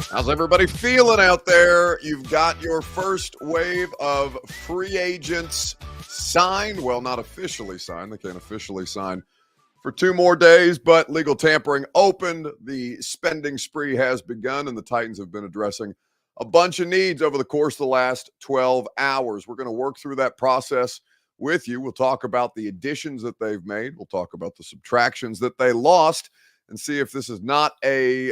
How's everybody feeling out there? You've got your first wave of free agents signed. Well, not officially signed. They can't officially sign for 2 more days, but legal tampering opened. The spending spree has begun, and the Titans have been addressing a bunch of needs over the course of the last 12 hours. We're going to work through that process with you. We'll talk about the additions that they've made. We'll talk about the subtractions that they lost and see if this is not a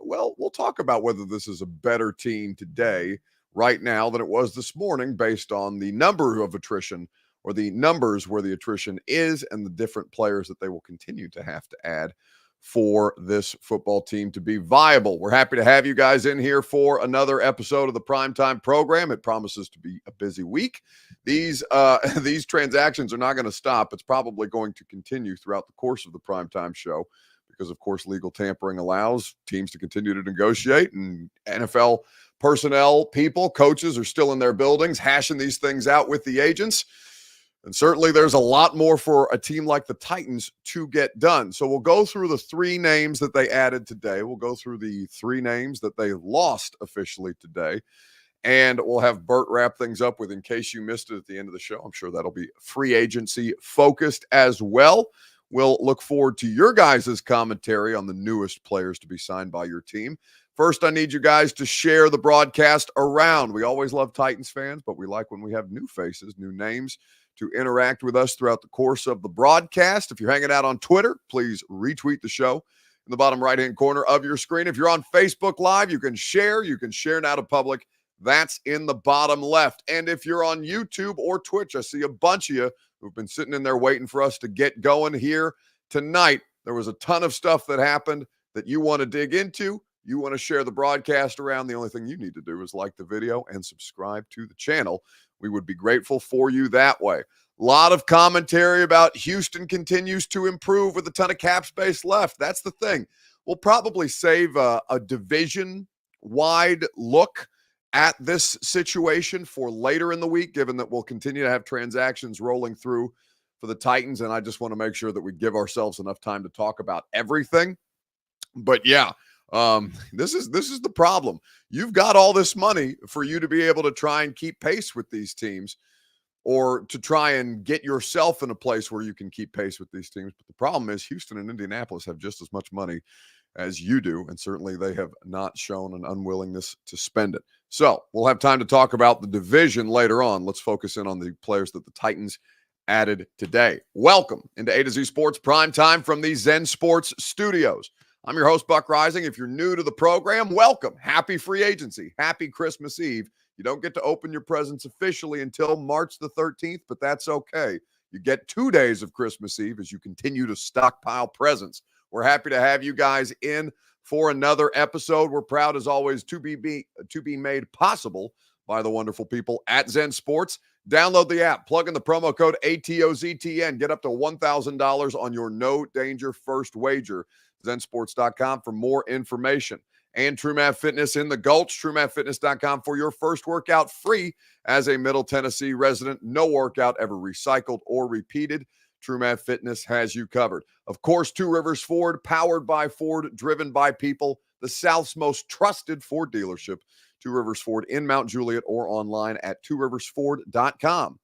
we'll talk about whether this is a better team today, right now, than it was this morning based on the number of attrition or the numbers where the attrition is and the different players that they will continue to have to add for this football team to be viable. We're happy to have you guys in here for another episode of the Primetime program. It promises to be a busy week. These transactions are not going to stop. It's probably going to continue throughout the course of the Primetime show because, of course, legal tampering allows teams to continue to negotiate, and NFL personnel, people, coaches are still in their buildings hashing these things out with the agents. And certainly there's a lot more for a team like the Titans to get done. So we'll go through the 3 names that they added today. We'll go through the 3 names that they lost officially today. And we'll have Bert wrap things up with, in case you missed it at the end of the show. I'm sure that'll be free agency focused as well. We'll look forward to your guys' commentary on the newest players to be signed by your team. First, I need you guys to share the broadcast around. We always love Titans fans, but we like when we have new faces, new names to interact with us throughout the course of the broadcast. If you're hanging out on Twitter, please retweet the show in the bottom right-hand corner of your screen. If you're on Facebook Live, you can share. You can share now to public. That's in the bottom left. And if you're on YouTube or Twitch, I see a bunch of you who've been sitting in there waiting for us to get going here tonight. There was a ton of stuff that happened that you want to dig into. You want to share the broadcast around. The only thing you need to do is like the video and subscribe to the channel. We would be grateful for you that way. A lot of commentary about Houston continues to improve with a ton of cap space left. That's the thing. We'll probably save a division-wide look at this situation for later in the week, given that we'll continue to have transactions rolling through for the Titans, and I just want to make sure that we give ourselves enough time to talk about everything. But yeah, this is the problem. You've got all this money for you to be able to try and keep pace with these teams, or to try and get yourself in a place where you can keep pace with these teams. But the problem is Houston and Indianapolis have just as much money as you do, and certainly they have not shown an unwillingness to spend it. So we'll have time to talk about the division later on. Let's focus in on the players that the Titans added today. Welcome into A to Z Sports Prime Time from the Zen Sports Studios. I'm your host, Buck Rising. If you're new to the program, welcome. Happy free agency. Happy Christmas Eve. You don't get to open your presents officially until March the 13th, but that's okay. You get 2 days of Christmas Eve as you continue to stockpile presents. We're happy to have you guys in for another episode. We're proud, as always, to be made possible by the wonderful people at Zen Sports. Download the app, plug in the promo code ATOZTN, get up to $1,000 on your no danger first wager. Zensports.com for more information. And TrueMath Fitness in the Gulch, TrueMathFitness.com for your first workout free as a Middle Tennessee resident. No workout ever recycled or repeated. TrueMath Fitness has you covered. Of course, Two Rivers Ford, powered by Ford, driven by people, the South's most trusted Ford dealership. Two Rivers Ford in Mount Juliet or online at tworiversford.com.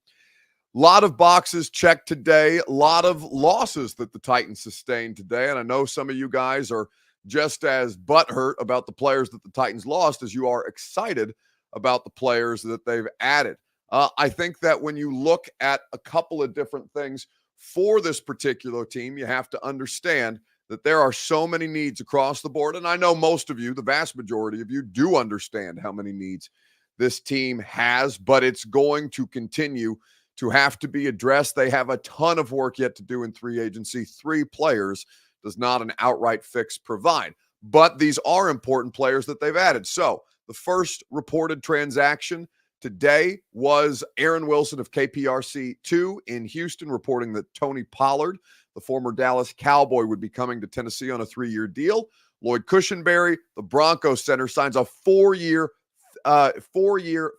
A lot of boxes checked today, a lot of losses that the Titans sustained today. And I know some of you guys are just as butthurt about the players that the Titans lost as you are excited about the players that they've added. I think that when you look at a couple of different things for this particular team, you have to understand that there are so many needs across the board. And I know most of you, the vast majority of you, do understand how many needs this team has, but it's going to continue to have to be addressed. They have a ton of work yet to do in free agency. 3 players does not an outright fix provide, but these are important players that they've added. So the first reported transaction today was Aaron Wilson of KPRC2 in Houston, reporting that Tony Pollard, the former Dallas Cowboy, would be coming to Tennessee on a 3-year deal. Lloyd Cushenberry, the Broncos center, signs a 4-year, $50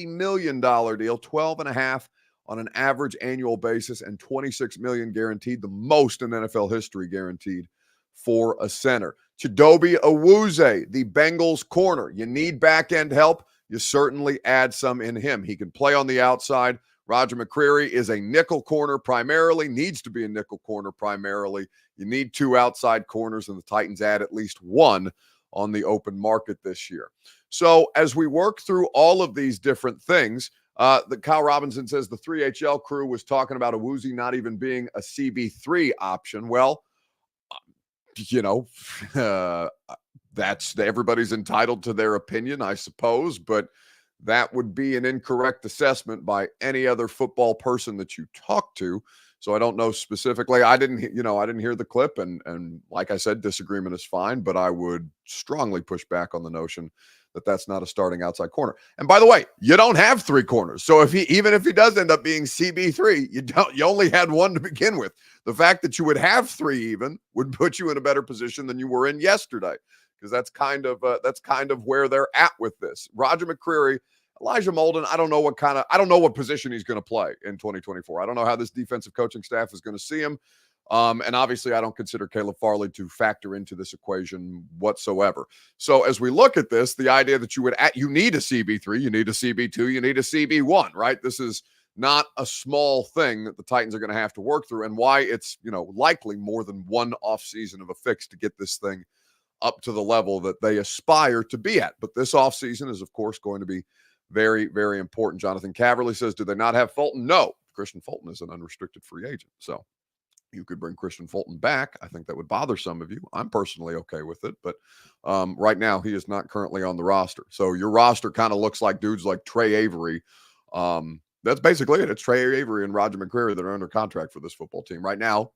million deal, 12.5 on an average annual basis, and $26 million guaranteed, the most in NFL history guaranteed for a center. Chidobe Awuzie, the Bengals corner. You need back-end help. You certainly add some in him. He can play on the outside. Roger McCreary is a nickel corner primarily, needs to be a nickel corner primarily. You need two outside corners, and the Titans add at least one on the open market this year. So as we work through all of these different things, Kyle Robinson says the 3HL crew was talking about Awuzie not even being a CB3 option. Well, you know, that's everybody's entitled to their opinion, I suppose, but that would be an incorrect assessment by any other football person that you talk to. So I don't know specifically. I didn't hear the clip, and like I said, disagreement is fine, but I would strongly push back on the notion that that's not a starting outside corner. And by the way, you don't have three corners. So even if he does end up being CB3, you only had one to begin with. The fact that you would have three even would put you in a better position than you were in yesterday, because that's kind of where they're at with this. Roger McCreary, Elijah Molden, I don't know what position he's going to play in 2024. I don't know how this defensive coaching staff is going to see him. And obviously, I don't consider Caleb Farley to factor into this equation whatsoever. So as we look at this, the idea that you need a CB3, you need a CB2, you need a CB1, right? This is not a small thing that the Titans are going to have to work through, and why it's, likely more than one offseason of a fix to get this thing up to the level that they aspire to be at. But this offseason is, of course, going to be very, very important. Jonathan Caverly says, do they not have Fulton? No. Christian Fulton is an unrestricted free agent. So you could bring Christian Fulton back. I think that would bother some of you. I'm personally okay with it, but right now he is not currently on the roster. So your roster kind of looks like dudes like Trey Avery. That's basically it. It's Trey Avery and Roger McCreary that are under contract for this football team right now,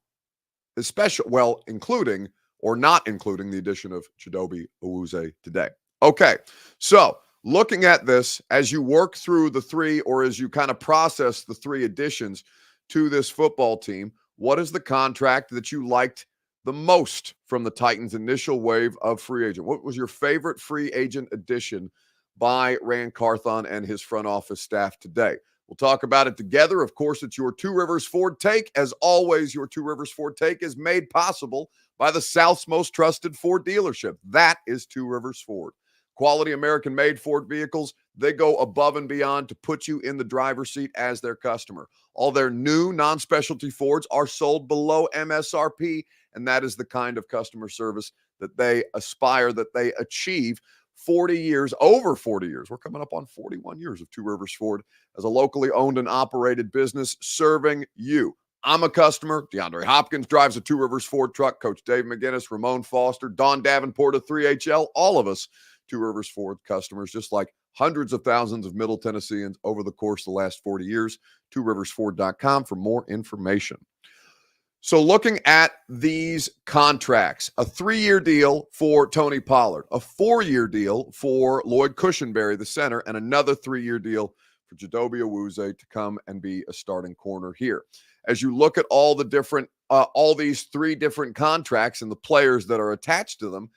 including or not including the addition of Chidobe Awuzie today. Okay, so looking at this, as you work through the three, or as you kind of process the three additions to this football team, what is the contract that you liked the most from the Titans' initial wave of free agent? What was your favorite free agent addition by Rand Carthon and his front office staff today? We'll talk about it together. Of course, it's your Two Rivers Ford Take. As always, your Two Rivers Ford Take is made possible by the South's most trusted Ford dealership. That is Two Rivers Ford. Quality American-made Ford vehicles, they go above and beyond to put you in the driver's seat as their customer. All their new non-specialty Fords are sold below MSRP, and that is the kind of customer service that they aspire, that they achieve. Over 40 years. We're coming up on 41 years of Two Rivers Ford as a locally owned and operated business serving you. I'm a customer. DeAndre Hopkins drives a Two Rivers Ford truck. Coach Dave McGinnis, Ramon Foster, Don Davenport of 3HL, all of us Two Rivers Ford customers, just like hundreds of thousands of Middle Tennesseans over the course of the last 40 years. TwoRiversFord.com for more information. So looking at these contracts, a 3-year deal for Tony Pollard, a 4-year deal for Lloyd Cushenberry, the center, and another 3-year deal for Chidobe Awuzie to come and be a starting corner here. As you look at all these 3 different contracts and the players that are attached to them,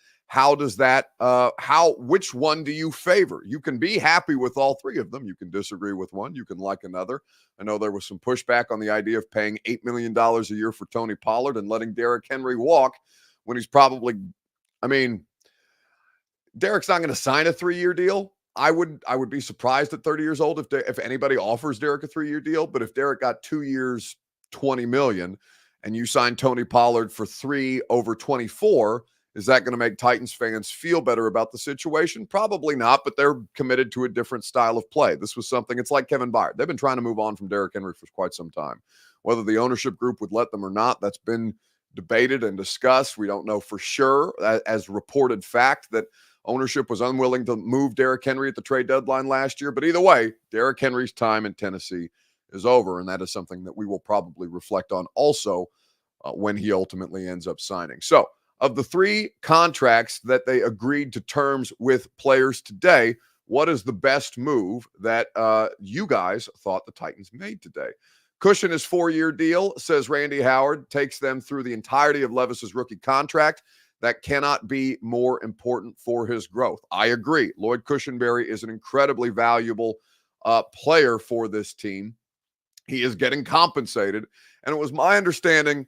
which one do you favor? You can be happy with all 3 of them. You can disagree with one. You can like another. I know there was some pushback on the idea of paying $8 million a year for Tony Pollard and letting Derrick Henry walk when he's probably, Derrick's not going to sign a 3-year deal. I would be surprised at 30 years old if anybody offers Derrick a 3-year deal. But if Derrick got 2 years, $20 million, and you signed Tony Pollard for 3 over 24, is that going to make Titans fans feel better about the situation? Probably not, but they're committed to a different style of play. This was something, it's like Kevin Byard. They've been trying to move on from Derrick Henry for quite some time. Whether the ownership group would let them or not, that's been debated and discussed. We don't know for sure, as reported fact, that ownership was unwilling to move Derrick Henry at the trade deadline last year. But either way, Derrick Henry's time in Tennessee is over, and that is something that we will probably reflect on also when he ultimately ends up signing. So, of the 3 contracts that they agreed to terms with players today, what is the best move that you guys thought the Titans made today? Cushion is 4-year deal, says Randy Howard, takes them through the entirety of Levis's rookie contract. That cannot be more important for his growth. I agree. Lloyd Cushenberry is an incredibly valuable player for this team. He is getting compensated, and it was my understanding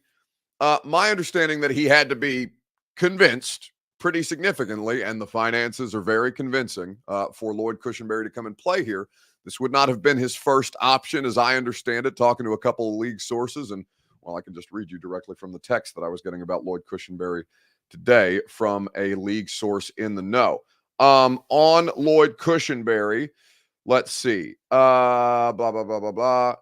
that he had to be convinced pretty significantly, and the finances are very convincing for Lloyd Cushenberry to come and play here. This would not have been his first option, as I understand it, talking to a couple of league sources. And, well, I can just read you directly from the text that I was getting about Lloyd Cushenberry today from a league source in the know. On Lloyd Cushenberry, let's see. Blah, blah, blah, blah, blah.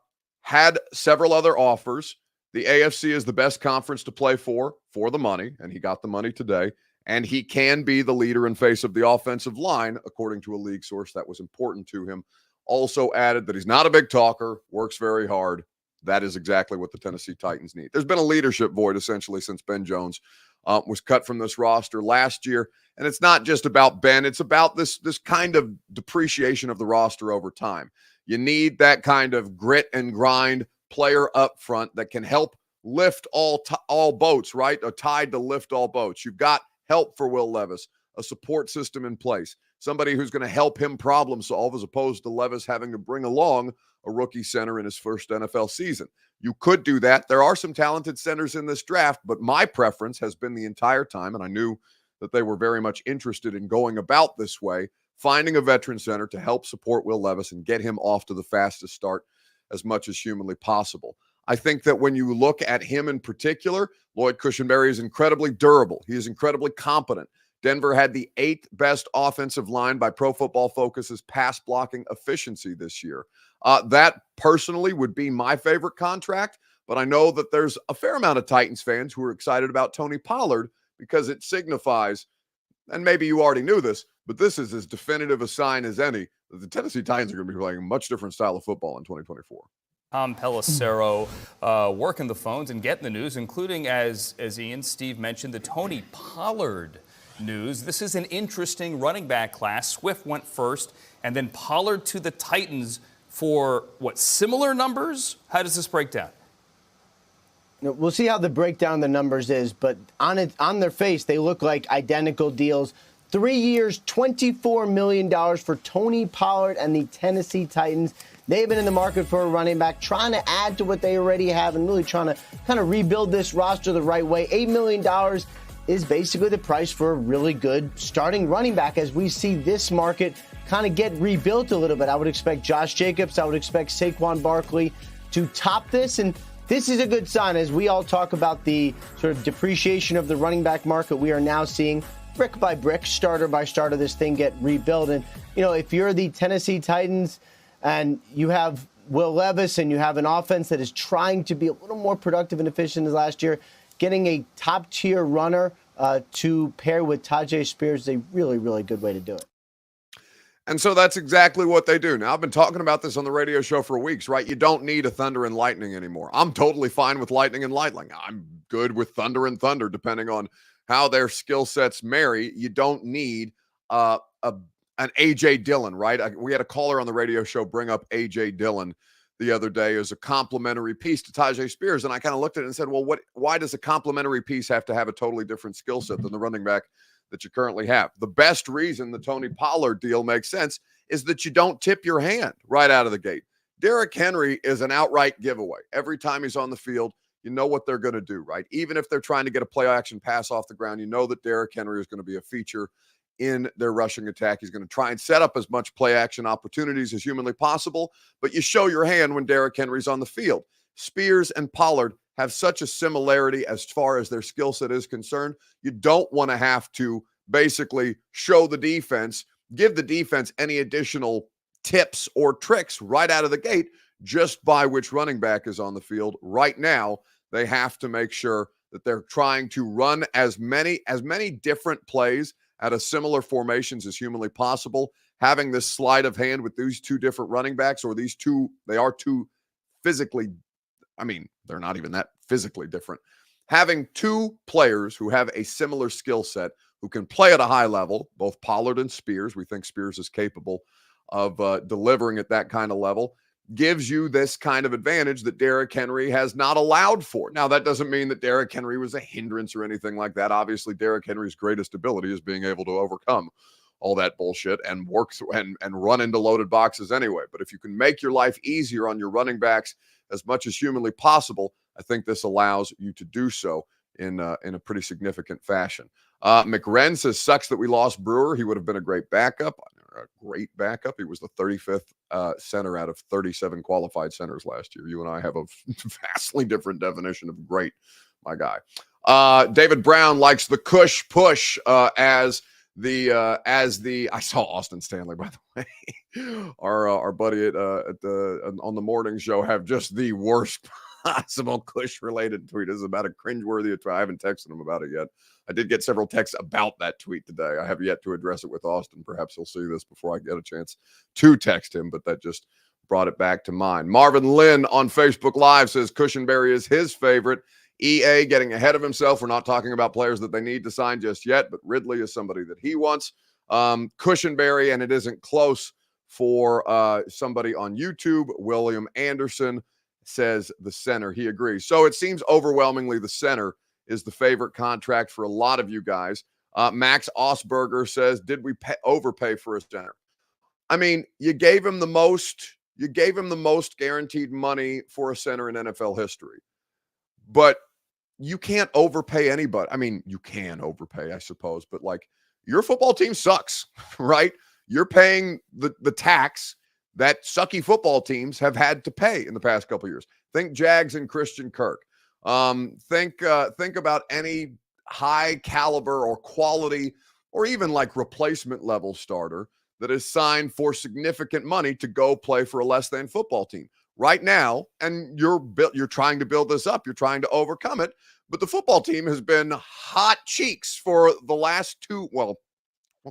Had several other offers. The AFC is the best conference to play for the money, and he got the money today. And he can be the leader and face of the offensive line, according to a league source that was important to him. Also added that he's not a big talker, works very hard. That is exactly what the Tennessee Titans need. There's been a leadership void, essentially, since Ben Jones was cut from this roster last year. And it's not just about Ben. It's about this kind of depreciation of the roster over time. You need that kind of grit and grind player up front that can help lift all boats, right? A tide to lift all boats. You've got help for Will Levis, a support system in place, somebody who's going to help him problem solve, as opposed to Levis having to bring along a rookie center in his first NFL season. You could do that. There are some talented centers in this draft, but my preference has been the entire time, and I knew that they were very much interested in going about this way, finding a veteran center to help support Will Levis and get him off to the fastest start as much as humanly possible. I think that when you look at him in particular, Lloyd Cushenberry is incredibly durable. He is incredibly competent. Denver had the 8th best offensive line by Pro Football Focus's pass blocking efficiency this year. That personally would be my favorite contract, but I know that there's a fair amount of Titans fans who are excited about Tony Pollard because it signifies, and maybe you already knew this, but this is as definitive a sign as any, that the Tennessee Titans are going to be playing a much different style of football in 2024. Tom Pelissero working the phones and getting the news, including, as Steve mentioned, the Tony Pollard news. This is an interesting running back class. Swift went first, and then Pollard to the Titans for, what, similar numbers? How does this break down? We'll see how the breakdown of the numbers is, but on their face, they look like identical deals. 3 years, $24 million for Tony Pollard and the Tennessee Titans. They've been in the market for a running back, trying to add to what they already have and really trying to kind of rebuild this roster the right way. $8 million is basically the price for a really good starting running back as we see this market kind of get rebuilt a little bit. I would expect Josh Jacobs, I would expect Saquon Barkley to top this, and this is a good sign as we all talk about the sort of depreciation of the running back market. We are now seeing brick by brick, starter by starter, this thing get rebuilt. And, you know, if you're the Tennessee Titans and you have Will Levis and you have an offense that is trying to be a little more productive and efficient as last year, getting a top-tier runner to pair with Tajay Spears is a really, really good way to do it. And so that's exactly what they do. Now, I've been talking about this on the radio show for weeks, right? You don't need a Thunder and Lightning anymore. I'm totally fine with Lightning and Lightning. I'm good with Thunder and Thunder, depending on how their skill sets marry. You don't need an A.J. Dillon, right? We had a caller on the radio show bring up A.J. Dillon the other day as a complimentary piece to Tajay Spears. And I kind of looked at it and said, well, why does a complimentary piece have to have a totally different skill set than the running back that you currently have? The best reason the Tony Pollard deal makes sense is that you don't tip your hand right out of the gate. Derrick Henry is an outright giveaway. Every time he's on the field, you know what they're going to do, right? Even if they're trying to get a play action pass off the ground, you know that Derrick Henry is going to be a feature in their rushing attack. He's going to try and set up as much play action opportunities as humanly possible, but you show your hand when Derrick Henry's on the field. Spears and Pollard have such a similarity as far as their skill set is concerned. You don't want to have to basically show the defense, give the defense any additional tips or tricks right out of the gate just by which running back is on the field. Right now, they have to make sure that they're trying to run as many different plays at a similar formations as humanly possible. Having this sleight of hand with these two different running backs, or these two, they are two physically, I mean, they're not even that physically different. Having two players who have a similar skill set, who can play at a high level, both Pollard and Spears, we think Spears is capable of delivering at that kind of level, gives you this kind of advantage that Derrick Henry has not allowed for. Now, that doesn't mean that Derrick Henry was a hindrance or anything like that. Obviously, Derrick Henry's greatest ability is being able to overcome all that bullshit and work and run into loaded boxes anyway. But if you can make your life easier on your running backs as much as humanly possible, I think this allows you to do so. in a pretty significant fashion. McRen says, sucks that we lost Brewer. He would have been a great backup. He was the 35th center out of 37 qualified centers last year. You and I have a vastly different definition of great, my guy. David Brown likes the Cush push as the I saw Austin Stanley, by the way, our buddy on the morning show, have just the worst possible Cush related tweet. This is about a cringeworthy tweet. I haven't texted him about it yet. I did get several texts about that tweet today. I have yet to address it with Austin. Perhaps he'll see this before I get a chance to text him, but that just brought it back to mind. Marvin Lynn on Facebook Live says Cushenberry is his favorite. EA getting ahead of himself. We're not talking about players that they need to sign just yet, but Ridley is somebody that he wants. Cushenberry, and it isn't close for somebody on YouTube. William Anderson says the center. He agrees. So it seems overwhelmingly the center is the favorite contract for a lot of you guys. Max Osberger says, did we overpay for a center? I mean, you gave him the most guaranteed money for a center in NFL history. But you can't overpay anybody. I mean, you can overpay, I suppose, but like, your football team sucks, right? You're paying the tax that sucky football teams have had to pay in the past couple of years. Think Jags and Christian Kirk. Think about any high caliber or quality or even like replacement level starter that is signed for significant money to go play for a less than football team right now. And you're trying to build this up. You're trying to overcome it. But the football team has been hot cheeks for the last we'll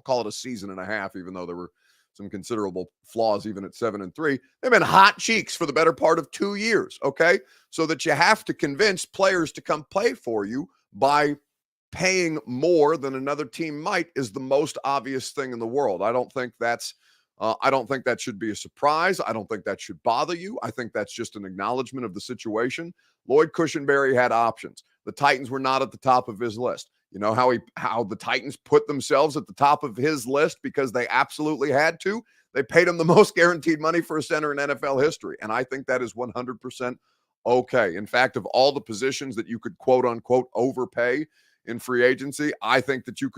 call it a season and a half, even though there were some considerable flaws even at 7-3. They've been hot cheeks for the better part of 2 years, okay? So that you have to convince players to come play for you by paying more than another team might is the most obvious thing in the world. I don't think that should be a surprise. I don't think that should bother you. I think that's just an acknowledgement of the situation. Lloyd Cushenberry had options. The Titans were not at the top of his list. You know how the Titans put themselves at the top of his list because they absolutely had to? They paid him the most guaranteed money for a center in NFL history. And I think that is 100% okay. In fact, of all the positions that you could quote unquote overpay in free agency, I think that you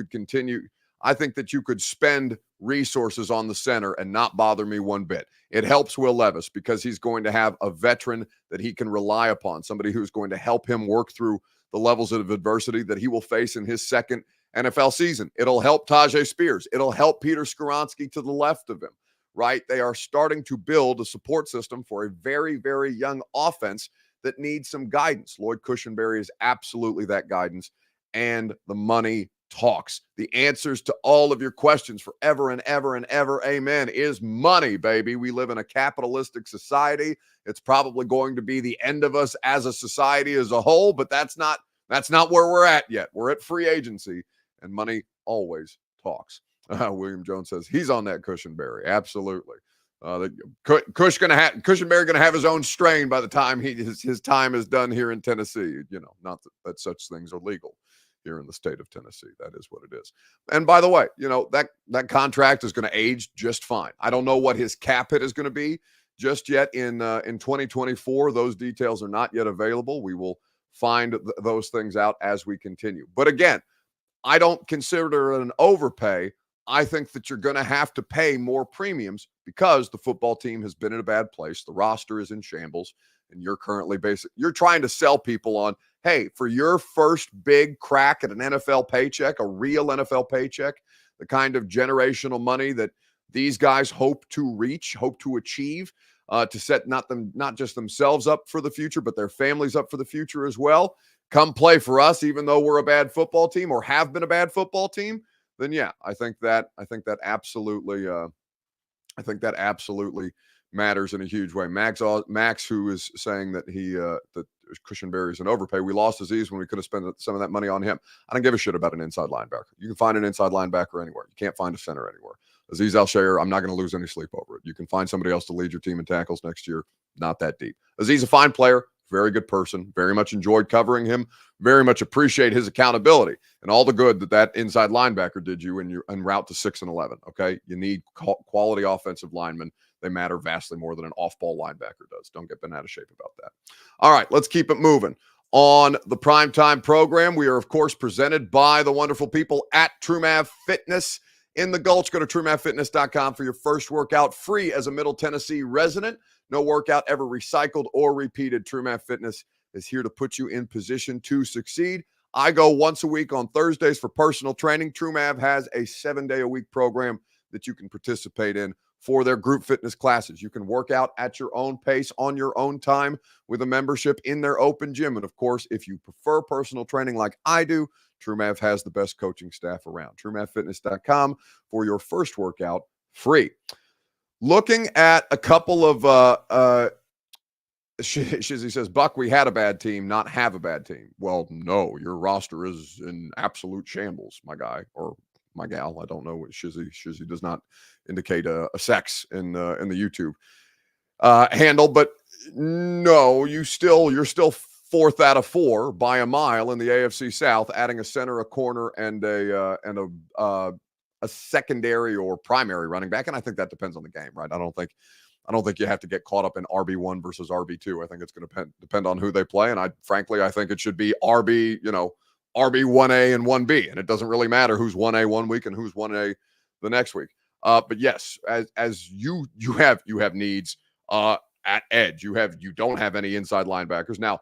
could spend resources on the center and not bother me one bit. It helps Will Levis because he's going to have a veteran that he can rely upon, somebody who's going to help him work through the levels of adversity that he will face in his second NFL season. It'll help Tajay Spears. It'll help Peter Skoronski to the left of him, right? They are starting to build a support system for a very, very young offense that needs some guidance. Lloyd Cushenberry is absolutely that guidance, and the money talks. The answers to all of your questions forever and ever and ever, amen, is money, baby. We live in a capitalistic society. It's probably going to be the end of us as a society as a whole, but that's not where we're at yet. We're at free agency, and money always talks. William Jones says he's on that Cushenberry. Absolutely. Cushenberry going to have his own strain by the time his time is done here in Tennessee. You know, not that such things are legal here in the state of Tennessee. That is what it is. And by the way, you know, that contract is going to age just fine. I don't know what his cap hit is going to be just yet in 2024. Those details are not yet available. We will find those things out as we continue. But again, I don't consider it an overpay. I think that you're going to have to pay more premiums because the football team has been in a bad place. The roster is in shambles, and you're currently you're trying to sell people on, hey, for your first big crack at an NFL paycheck, a real NFL paycheck, the kind of generational money that these guys hope to reach, hope to achieve, to set not just themselves up for the future, but their families up for the future as well. Come play for us, even though we're a bad football team or have been a bad football team. Then yeah, I think that absolutely matters in a huge way. Max, who is saying that that Cushenberry is an overpay. We lost Azeez when we could have spent some of that money on him. I don't give a shit about an inside linebacker. You can find an inside linebacker anywhere. You can't find a center anywhere. Azeez Al-Shaair, I'm not going to lose any sleep over it. You can find somebody else to lead your team in tackles next year. Not that deep. Azeez, a fine player, very good person, very much enjoyed covering him, very much appreciate his accountability and all the good that inside linebacker did you in your en route to 6 and 11. Okay. You need quality offensive linemen. They matter vastly more than an off-ball linebacker does. Don't get bent out of shape about that. All right, let's keep it moving. on the Primetime program. We are, of course, presented by the wonderful people at TrueMav Fitness in the Gulch. Go to TrueMavFitness.com for your first workout free as a Middle Tennessee resident. No workout ever recycled or repeated. TrueMav Fitness is here to put you in position to succeed. I go once a week on Thursdays for personal training. TrueMav has a 7-day-a-week program that you can participate in for their group fitness classes. You can work out at your own pace on your own time with a membership in their open gym. And of course, if you prefer personal training like I do, TrueMav has the best coaching staff around. TrueMavFitness.com for your first workout free. Looking at a couple of Shizzy says, Buck, we had a bad team, not have a bad team. Well, no, your roster is in absolute shambles, my guy, or my gal. I don't know what Shizzy does not indicate a sex in the YouTube handle, but no, you're still fourth out of four by a mile in the AFC South, adding a center, a corner, and a secondary or primary running back. And I think that depends on the game, right? I don't think you have to get caught up in RB1 versus RB2. I think it's going to depend on who they play. And I think it should be RB1A and 1B. And it doesn't really matter who's 1A one week and who's 1A the next week. But yes, as you have needs at edge. You don't have any inside linebackers. Now,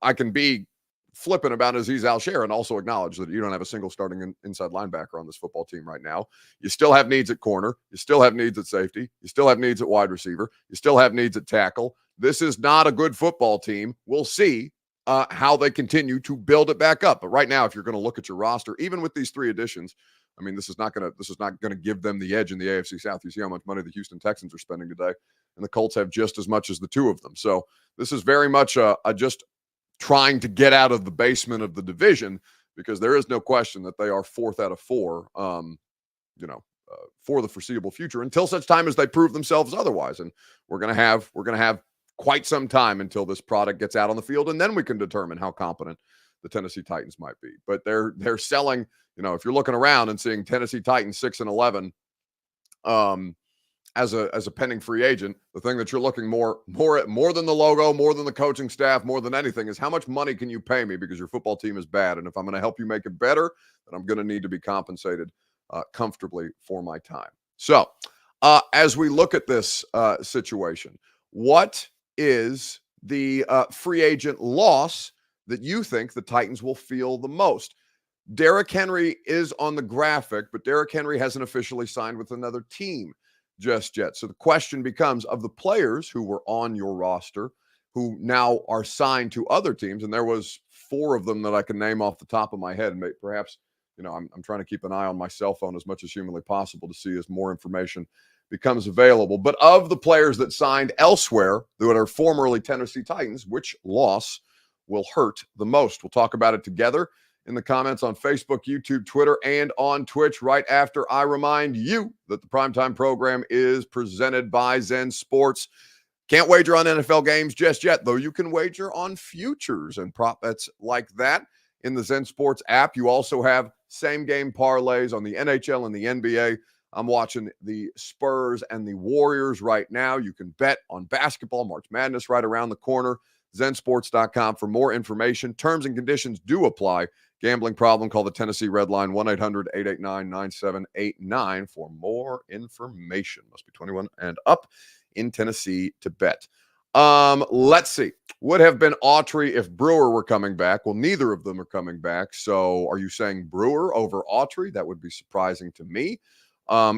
I can be flippant about Azeez Al-Share and also acknowledge that you don't have a single starting inside linebacker on this football team right now. You still have needs at corner. You still have needs at safety. You still have needs at wide receiver. You still have needs at tackle. This is not a good football team. We'll see how they continue to build it back up. But right now, if you're going to look at your roster, even with these three additions, I mean, this is not going to give them the edge in the AFC South. You see how much money the Houston Texans are spending today, and the Colts have just as much as the two of them. So this is very much a just trying to get out of the basement of the division, because there is no question that they are fourth out of four, for the foreseeable future until such time as they prove themselves otherwise. And we're going to have quite some time until this product gets out on the field, and then we can determine how competent the Tennessee Titans might be. But they're selling, if you're looking around and seeing Tennessee Titans 6-11 as a pending free agent, the thing that you're looking more than the logo, more than the coaching staff, more than anything is how much money can you pay me, because your football team is bad. And if I'm going to help you make it better, then I'm going to need to be compensated comfortably for my time. So as we look at this situation, what is the free agent loss that you think the Titans will feel the most? Derrick Henry is on the graphic, but Derrick Henry hasn't officially signed with another team just yet. So the question becomes, of the players who were on your roster who now are signed to other teams, and there was 4 of them that I can name off the top of my head, and perhaps, I'm trying to keep an eye on my cell phone as much as humanly possible to see as more information becomes available. But of the players that signed elsewhere that are formerly Tennessee Titans, which loss will hurt the most? We'll talk about it together in the comments on Facebook, YouTube, Twitter, and on Twitch right after I remind you that the Primetime program is presented by Zen Sports. Can't wager on NFL games just yet, though you can wager on futures and prop bets like that in the Zen Sports app. You also have same-game parlays on the NHL and the NBA. I'm watching the Spurs and the Warriors right now. You can bet on basketball, March Madness right around the corner. ZenSports.com for more information. Terms and conditions do apply. Gambling problem, call the Tennessee Red Line, 1-800-889-9789 for more information. Must be 21 and up in Tennessee to bet. Let's see. Would have been Autry if Brewer were coming back. Well, neither of them are coming back. So are you saying Brewer over Autry? That would be surprising to me.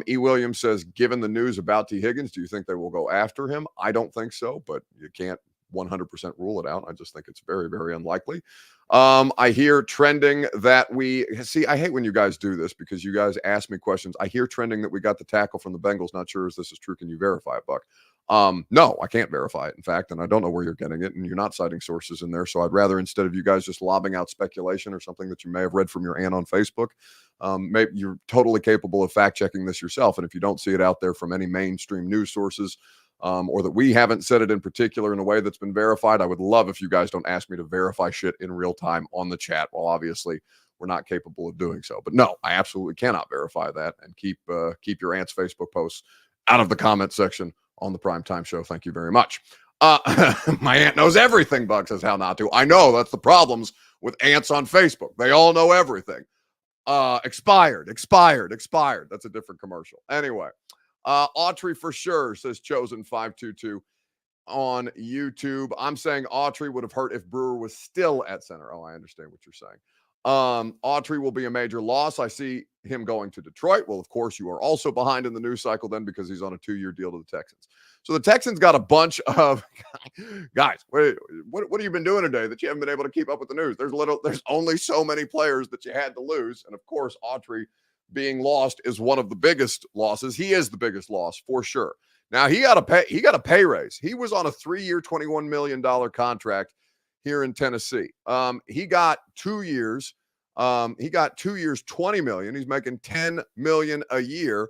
E. Williams says, given the news about T. Higgins, do you think they will go after him? I don't think so, but you can't 100% rule it out. I just think it's very, very unlikely. I hear trending that I hate when you guys do this because you guys ask me questions. I hear trending that we got the tackle from the Bengals. Not sure if this is true. Can you verify it, Buck? No, I can't verify it, in fact, and I don't know where you're getting it, and you're not citing sources in there. So I'd rather, instead of you guys just lobbing out speculation or something that you may have read from your aunt on Facebook, maybe you're totally capable of fact checking this yourself. And if you don't see it out there from any mainstream news sources, or that we haven't said it in particular in a way that's been verified, I would love if you guys don't ask me to verify shit in real time on the chat. Well, obviously, we're not capable of doing so. But no, I absolutely cannot verify that. And keep your aunt's Facebook posts out of the comment section on the Primetime Show. Thank you very much. My aunt knows everything, Buck says how not to. I know, that's the problems with aunts on Facebook. They all know everything. Expired. That's a different commercial. Anyway, Autry for sure, says Chosen522 on YouTube. I'm saying Autry would have hurt if Brewer was still at center. Oh, I understand what you're saying. Autry will be a major loss. I see him going to Detroit. Well, of course, you are also behind in the news cycle then because he's on a 2-year deal to the Texans. So the Texans got a bunch of guys. What have you been doing today that you haven't been able to keep up with the news? There's only so many players that you had to lose, and of course, Autry being lost is one of the biggest losses. He is the biggest loss for sure. Now he got a pay raise. He was on a 3-year, $21 million contract here in Tennessee. He got 2 years. He got 2 years, $20 million. He's making $10 million a year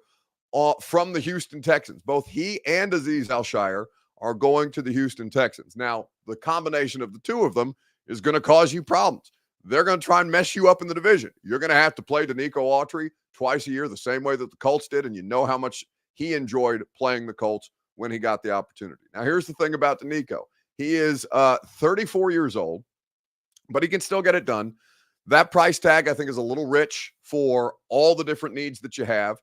from the Houston Texans. Both he and Azeez Al-Shaair are going to the Houston Texans. Now, the combination of the two of them is going to cause you problems. They're going to try and mess you up in the division. You're going to have to play Danico Autry twice a year, the same way that the Colts did, and you know how much he enjoyed playing the Colts when he got the opportunity. Now, here's the thing about Danico. He is 34 years old, but he can still get it done. That price tag, I think, is a little rich for all the different needs that you have.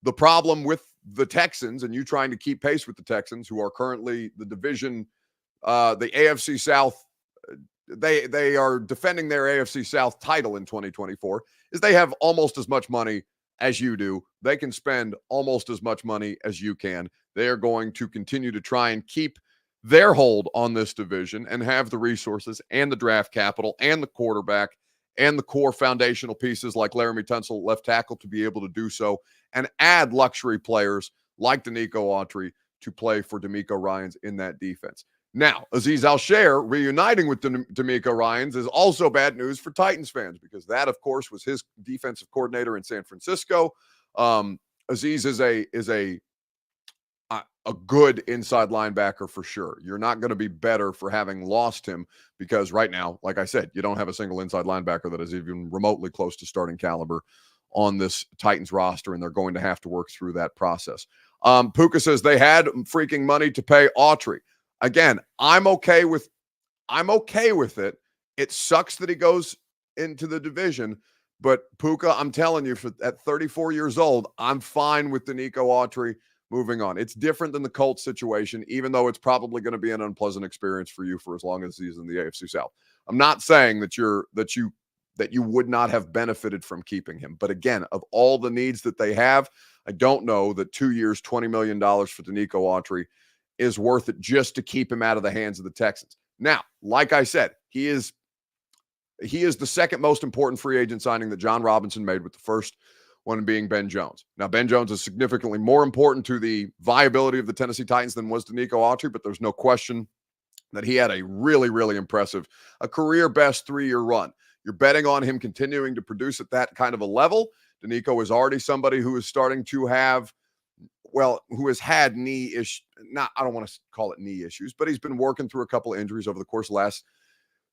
The problem with the Texans and you trying to keep pace with the Texans, who are currently the division, the AFC South, they are defending their AFC South title in 2024, is they have almost as much money as you do. They can spend almost as much money as you can. They are going to continue to try and keep their hold on this division and have the resources and the draft capital and the quarterback and the core foundational pieces like Laramie Tunsil, left tackle, to be able to do so and add luxury players like Danico Autry to play for DeMeco Ryans in that defense. Now, Azeez Al-Shaair reuniting with DeMeco Ryans is also bad news for Titans fans because that, of course, was his defensive coordinator in San Francisco. Azeez is a good inside linebacker for sure. You're not going to be better for having lost him because right now, like I said, you don't have a single inside linebacker that is even remotely close to starting caliber on this Titans roster, and they're going to have to work through that process. Puka says they had freaking money to pay Autry. Again, I'm okay with it. It sucks that he goes into the division, but Puka, I'm telling you, at 34 years old, I'm fine with Danico Autry moving on. It's different than the Colts situation, even though it's probably going to be an unpleasant experience for you for as long as he's in the AFC South. I'm not saying that you would not have benefited from keeping him. But again, of all the needs that they have, I don't know that 2 years, $20 million for Danico Autry is worth it just to keep him out of the hands of the Texans. Now, like I said, he is the second most important free agent signing that John Robinson made, with the first one being Ben Jones. Now, Ben Jones is significantly more important to the viability of the Tennessee Titans than was Danico Autry, but there's no question that he had a really, really impressive, a career-best 3-year run. You're betting on him continuing to produce at that kind of a level. Danico is already somebody who is starting to have, who has had knee issues. I don't want to call it knee issues, but he's been working through a couple of injuries over the course of the last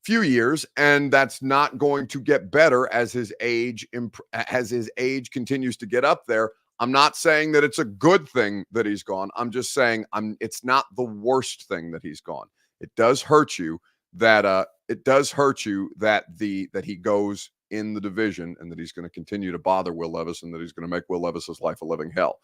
few years, and that's not going to get better as his age continues to get up there. I'm not saying that it's a good thing that he's gone. I'm just saying it's not the worst thing that he's gone. It does hurt you that he goes in the division and that he's going to continue to bother Will Levis and that he's going to make Will Levis's life a living hell.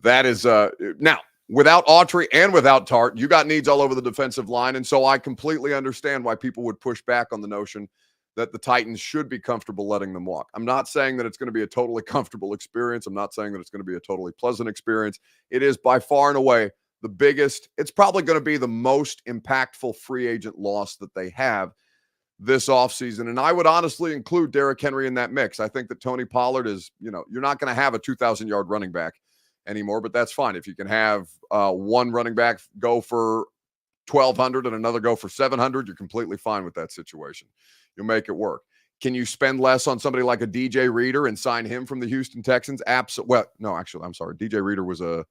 That is now, without Autry and without Tart, you got needs all over the defensive line. And so I completely understand why people would push back on the notion that the Titans should be comfortable letting them walk. I'm not saying that it's going to be a totally comfortable experience. I'm not saying that it's going to be a totally pleasant experience. It is by far and away the biggest. It's probably going to be the most impactful free agent loss that they have this offseason. And I would honestly include Derrick Henry in that mix. I think that Tony Pollard is, you're not going to have a 2,000-yard running back anymore, but that's fine. If you can have one running back go for 1,200 and another go for 700, you're completely fine with that situation. You'll make it work. Can you spend less on somebody like a DJ Reader and sign him from the Houston Texans? Absolutely. Well, no, actually, I'm sorry. DJ Reader was a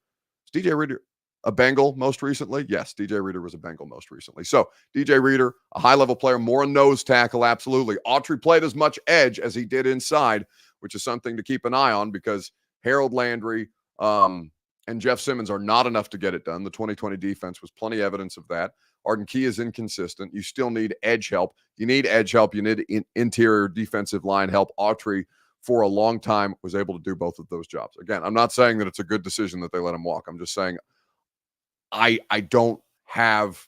Bengal most recently? Yes, DJ Reader was a Bengal most recently. So DJ Reader, a high-level player, more a nose tackle, absolutely. Autry played as much edge as he did inside, which is something to keep an eye on because Harold Landry and and Jeff Simmons are not enough to get it done. The 2020 defense was plenty evidence of that. Arden Key is inconsistent. You still need edge help. You need edge help. You need interior defensive line help. Autry, for a long time, was able to do both of those jobs. Again, I'm not saying that it's a good decision that they let him walk. I'm just saying I don't have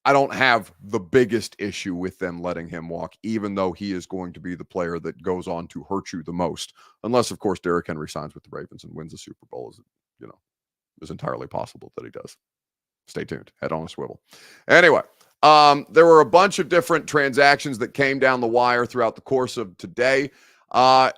the biggest issue with them letting him walk, even though he is going to be the player that goes on to hurt you the most. Unless, of course, Derrick Henry signs with the Ravens and wins the Super Bowl, is entirely possible that he does. Stay tuned. Head on a swivel. Anyway, there were a bunch of different transactions that came down the wire throughout the course of today,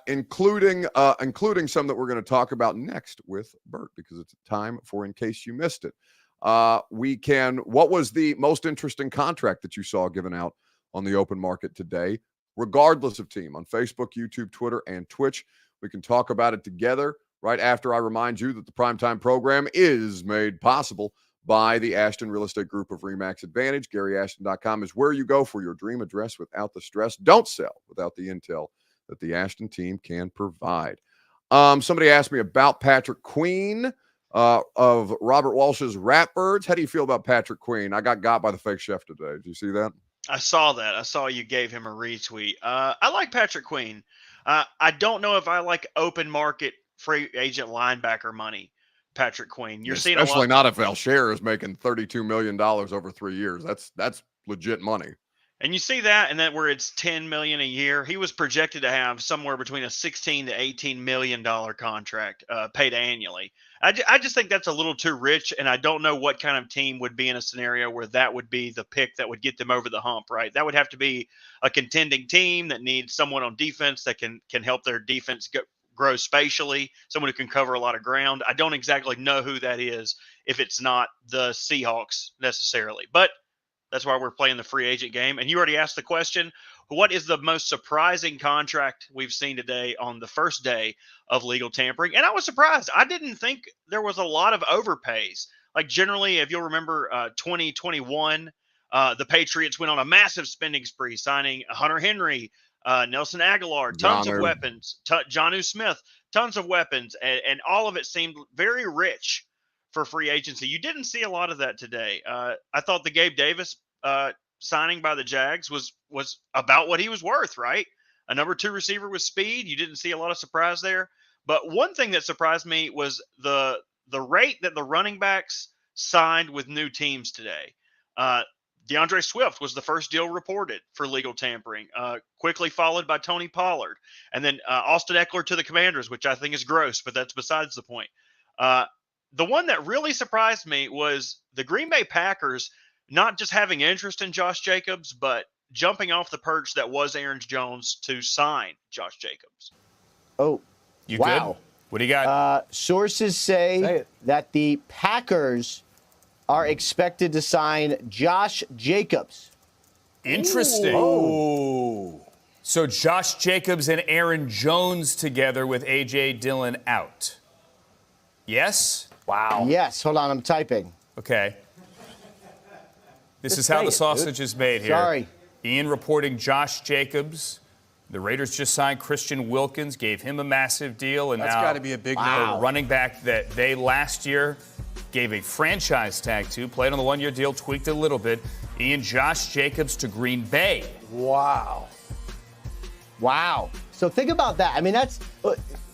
including some that we're going to talk about next with Bert, because it's time for In Case You Missed It. What was the most interesting contract that you saw given out on the open market today, regardless of team, on Facebook, YouTube, Twitter, and Twitch? We can talk about it together right after I remind you that the Primetime program is made possible by the Ashton Real Estate Group of RE/MAX Advantage. GaryAshton.com is where you go for your dream address without the stress. Don't sell without the intel that the Ashton team can provide. Somebody asked me about Patrick Queen of Robert Walsh's Ratbirds. How do you feel about Patrick Queen? I got by the fake chef today. Did you see that? I saw that. I saw you gave him a retweet. I like Patrick Queen. I don't know if I like open market free agent linebacker money. Patrick Queen. You're seeing especially not if Alshire is making $32 million over 3 years. That's legit money. And you see that, and then where it's $10 million a year, he was projected to have somewhere between a $16 to $18 million contract paid annually. I just think that's a little too rich, and I don't know what kind of team would be in a scenario where that would be the pick that would get them over the hump, right? That would have to be a contending team that needs someone on defense that can help their defense grow spatially, someone who can cover a lot of ground. I don't exactly know who that is if it's not the Seahawks necessarily, but that's why we're playing the free agent game. And you already asked the question, what is the most surprising contract we've seen today on the first day of legal tampering? And I was surprised. I didn't think there was a lot of overpays. Like generally, if you'll remember 2021, the Patriots went on a massive spending spree, signing Hunter Henry, Nelson Aguilar, tons of weapons, Jonnu Smith, tons of weapons, and all of it seemed very rich for free agency. You didn't see a lot of that today. I thought the Gabe Davis signing by the Jags was about what he was worth, right? A number 2 receiver with speed. You didn't see a lot of surprise there. But one thing that surprised me was the rate that the running backs signed with new teams today. DeAndre Swift was the first deal reported for legal tampering, quickly followed by Tony Pollard. And then Austin Eckler to the Commanders, which I think is gross, but that's besides the point. The one that really surprised me was the Green Bay Packers not just having interest in Josh Jacobs, but jumping off the perch that was Aaron Jones to sign Josh Jacobs. Oh, You wow. good? What do you got? Sources say that the Packers are expected to sign Josh Jacobs. Interesting. Oh. So Josh Jacobs and Aaron Jones together with A.J. Dillon out. Yes? Wow. Yes. Hold on. I'm typing. Okay. This is how the sausage is made here. Sorry. Ian reporting Josh Jacobs. The Raiders just signed Christian Wilkins, gave him a massive deal, and That's now got to be a big a running back that they last year gave a franchise tag to, played on the 1-year deal, tweaked it a little bit. Ian, Josh Jacobs to Green Bay. Wow. So think about that. I mean, that's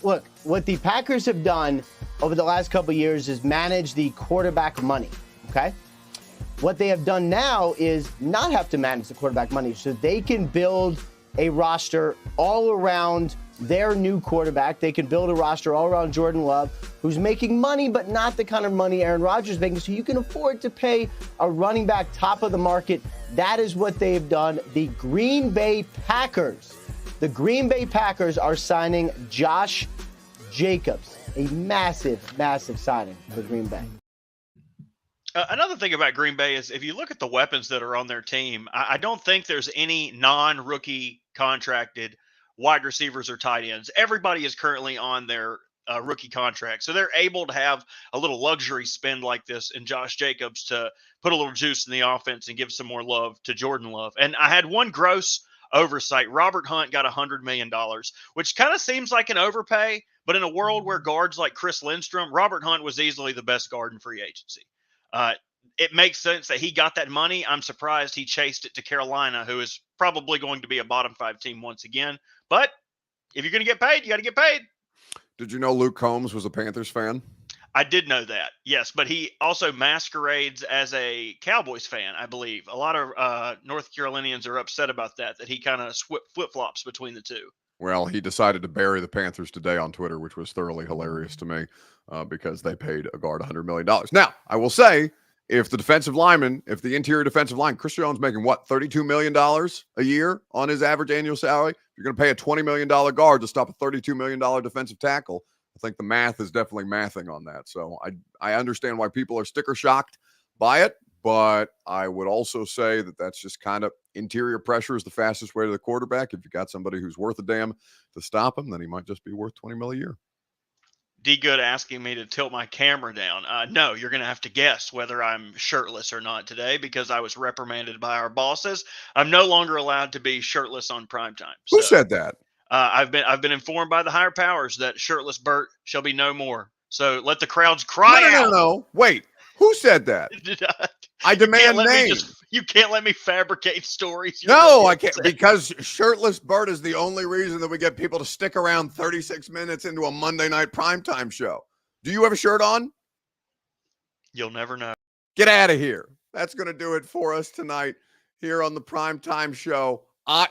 look, what the Packers have done over the last couple of years is manage the quarterback money, okay? What they have done now is not have to manage the quarterback money, so they can build a roster all around their new quarterback. They can build a roster all around Jordan Love, who's making money, but not the kind of money Aaron Rodgers is making, so you can afford to pay a running back top of the market. That is what they've done. The Green Bay Packers are signing Josh Jacobs, a massive, massive signing for Green Bay. Another thing about Green Bay is if you look at the weapons that are on their team, I don't think there's any non-rookie contracted wide receivers or tight ends. Everybody is currently on their rookie contract. So they're able to have a little luxury spend like this in Josh Jacobs to put a little juice in the offense and give some more love to Jordan Love. And I had one gross oversight. Robert Hunt got $100 million, which kind of seems like an overpay, but in a world where guards like Chris Lindstrom, Robert Hunt was easily the best guard in free agency. It makes sense that he got that money. I'm surprised he chased it to Carolina, who is probably going to be a bottom 5 team once again. But if you're going to get paid, you got to get paid. Did you know Luke Combs was a Panthers fan? I did know that, yes, but he also masquerades as a Cowboys fan, I believe. A lot of North Carolinians are upset about that he kind of flip-flops between the two. Well, he decided to bury the Panthers today on Twitter, which was thoroughly hilarious to me because they paid a guard $100 million. Now, I will say, if the interior defensive line, Chris Jones making what, $32 million a year on his average annual salary? You're going to pay a $20 million guard to stop a $32 million defensive tackle. I think the math is definitely mathing on that. So I understand why people are sticker shocked by it, but I would also say that that's just kind of interior pressure is the fastest way to the quarterback. If you got somebody who's worth a damn to stop him, then he might just be worth $20 million a year. D Good asking me to tilt my camera down. No, you're going to have to guess whether I'm shirtless or not today because I was reprimanded by our bosses. I'm no longer allowed to be shirtless on primetime. Who said that? I've been informed by the higher powers that shirtless Bert shall be no more. So let the crowds cry out. No. Wait, who said that? I demand names. You can't let me fabricate stories. No, I can't, because shirtless Bert is the only reason that we get people to stick around 36 minutes into a Monday night primetime show. Do you have a shirt on? You'll never know. Get out of here. That's going to do it for us tonight here on the primetime show. I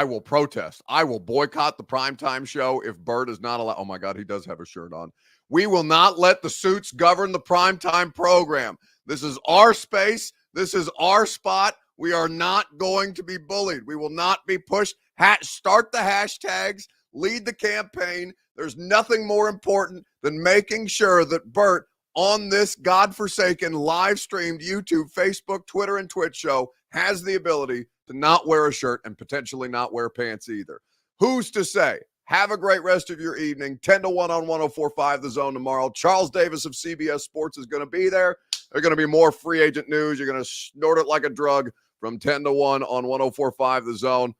will protest. I will boycott the primetime show if Bert is not allowed. Oh my God, he does have a shirt on. We will not let the suits govern the primetime program. This is our space. This is our spot. We are not going to be bullied. We will not be pushed. Start the hashtags, lead the campaign. There's nothing more important than making sure that Bert on this godforsaken live streamed YouTube, Facebook, Twitter, and Twitch show has the ability to not wear a shirt and potentially not wear pants either. Who's to say? Have a great rest of your evening. 10-1 on 104.5 The Zone tomorrow. Charles Davis of CBS Sports is going to be there. There's going to be more free agent news. You're going to snort it like a drug from 10-1 on 104.5 The Zone.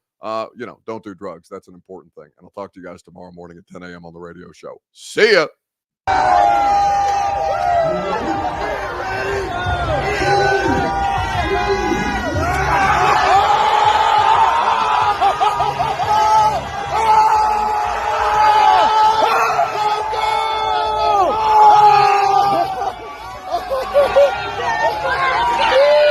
Don't do drugs. That's an important thing. And I'll talk to you guys tomorrow morning at 10 a.m. on the radio show. See ya.